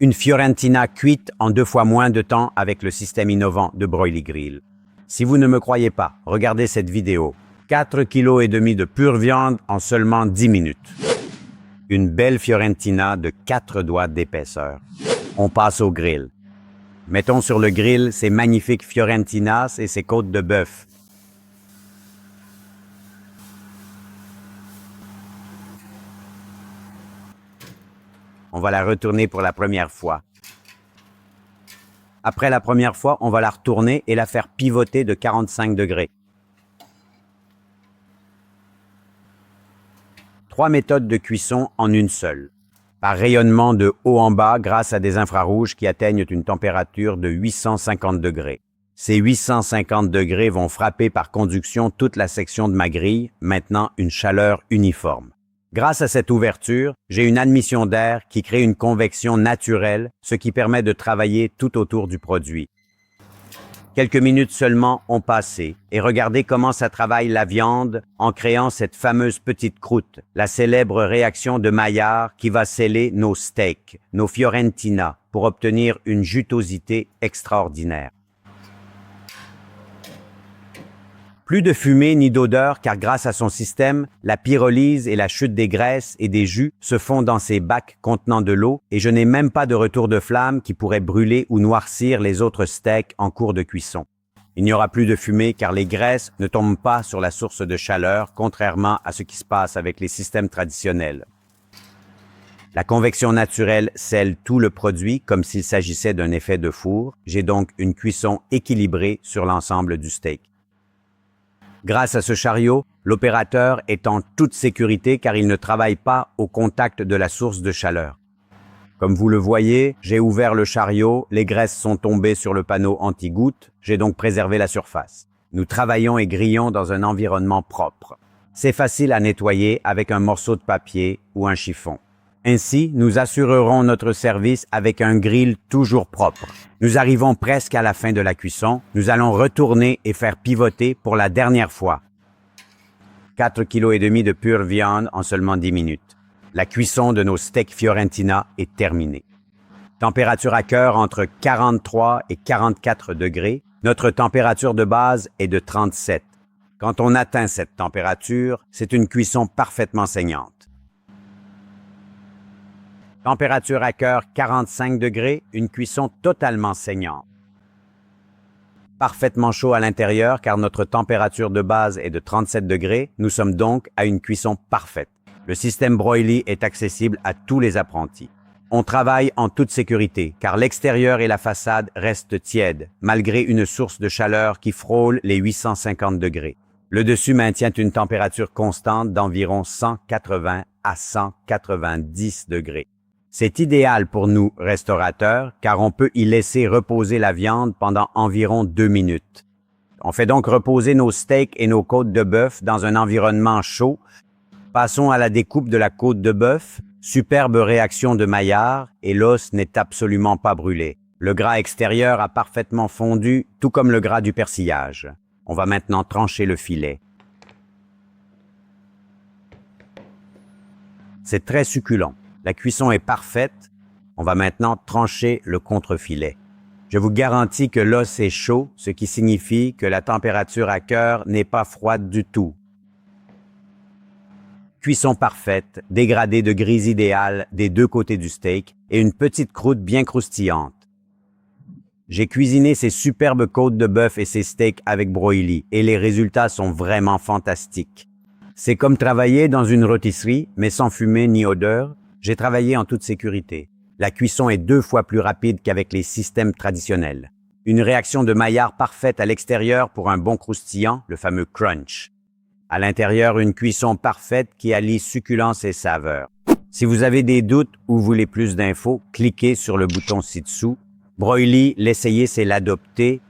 Une Fiorentina cuite en 2 fois moins de temps avec le système innovant de Broily Grill. Si vous ne me croyez pas, regardez cette vidéo. 4,5 kg de pure viande en seulement 10 minutes. Une belle Fiorentina de 4 doigts d'épaisseur. On passe au grill. Mettons sur le grill ces magnifiques Fiorentinas et ces côtes de bœuf. On va la retourner pour la première fois. Après la première fois, on va la retourner et la faire pivoter de 45 degrés. 3 méthodes de cuisson en une seule. Par rayonnement de haut en bas grâce à des infrarouges qui atteignent une température de 850 degrés. Ces 850 degrés vont frapper par conduction toute la section de ma grille, maintenant une chaleur uniforme. Grâce à cette ouverture, j'ai une admission d'air qui crée une convection naturelle, ce qui permet de travailler tout autour du produit. Quelques minutes seulement ont passé et regardez comment ça travaille la viande en créant cette fameuse petite croûte, la célèbre réaction de Maillard qui va sceller nos steaks, nos Fiorentina, pour obtenir une jutosité extraordinaire. Plus de fumée ni d'odeur car grâce à son système, la pyrolyse et la chute des graisses et des jus se font dans ces bacs contenant de l'eau et je n'ai même pas de retour de flamme qui pourrait brûler ou noircir les autres steaks en cours de cuisson. Il n'y aura plus de fumée car les graisses ne tombent pas sur la source de chaleur, contrairement à ce qui se passe avec les systèmes traditionnels. La convection naturelle scelle tout le produit comme s'il s'agissait d'un effet de four. J'ai donc une cuisson équilibrée sur l'ensemble du steak. Grâce à ce chariot, l'opérateur est en toute sécurité car il ne travaille pas au contact de la source de chaleur. Comme vous le voyez, j'ai ouvert le chariot, les graisses sont tombées sur le panneau anti-goutte, j'ai donc préservé la surface. Nous travaillons et grillons dans un environnement propre. C'est facile à nettoyer avec un morceau de papier ou un chiffon. Ainsi, nous assurerons notre service avec un grill toujours propre. Nous arrivons presque à la fin de la cuisson. Nous allons retourner et faire pivoter pour la dernière fois. 4,5 kg de pure viande en seulement 10 minutes. La cuisson de nos steaks Fiorentina est terminée. Température à cœur entre 43 et 44 degrés. Notre température de base est de 37. Quand on atteint cette température, c'est une cuisson parfaitement saignante. Température à cœur 45 degrés, une cuisson totalement saignante. Parfaitement chaud à l'intérieur car notre température de base est de 37 degrés, nous sommes donc à une cuisson parfaite. Le système Broily est accessible à tous les apprentis. On travaille en toute sécurité car l'extérieur et la façade restent tièdes, malgré une source de chaleur qui frôle les 850 degrés. Le dessus maintient une température constante d'environ 180 à 190 degrés. C'est idéal pour nous, restaurateurs, car on peut y laisser reposer la viande pendant environ 2 minutes. On fait donc reposer nos steaks et nos côtes de bœuf dans un environnement chaud. Passons à la découpe de la côte de bœuf. Superbe réaction de Maillard et l'os n'est absolument pas brûlé. Le gras extérieur a parfaitement fondu, tout comme le gras du persillage. On va maintenant trancher le filet. C'est très succulent. La cuisson est parfaite. On va maintenant trancher le contre-filet. Je vous garantis que l'os est chaud, ce qui signifie que la température à cœur n'est pas froide du tout. Cuisson parfaite, dégradé de grise idéale des deux côtés du steak et une petite croûte bien croustillante. J'ai cuisiné ces superbes côtes de bœuf et ces steaks avec Broily et les résultats sont vraiment fantastiques. C'est comme travailler dans une rôtisserie, mais sans fumée ni odeur. J'ai travaillé en toute sécurité. La cuisson est 2 fois plus rapide qu'avec les systèmes traditionnels. Une réaction de Maillard parfaite à l'extérieur pour un bon croustillant, le fameux crunch. À l'intérieur, une cuisson parfaite qui allie succulence et saveur. Si vous avez des doutes ou voulez plus d'infos, cliquez sur le bouton ci-dessous. Broily, l'essayer, c'est l'adopter.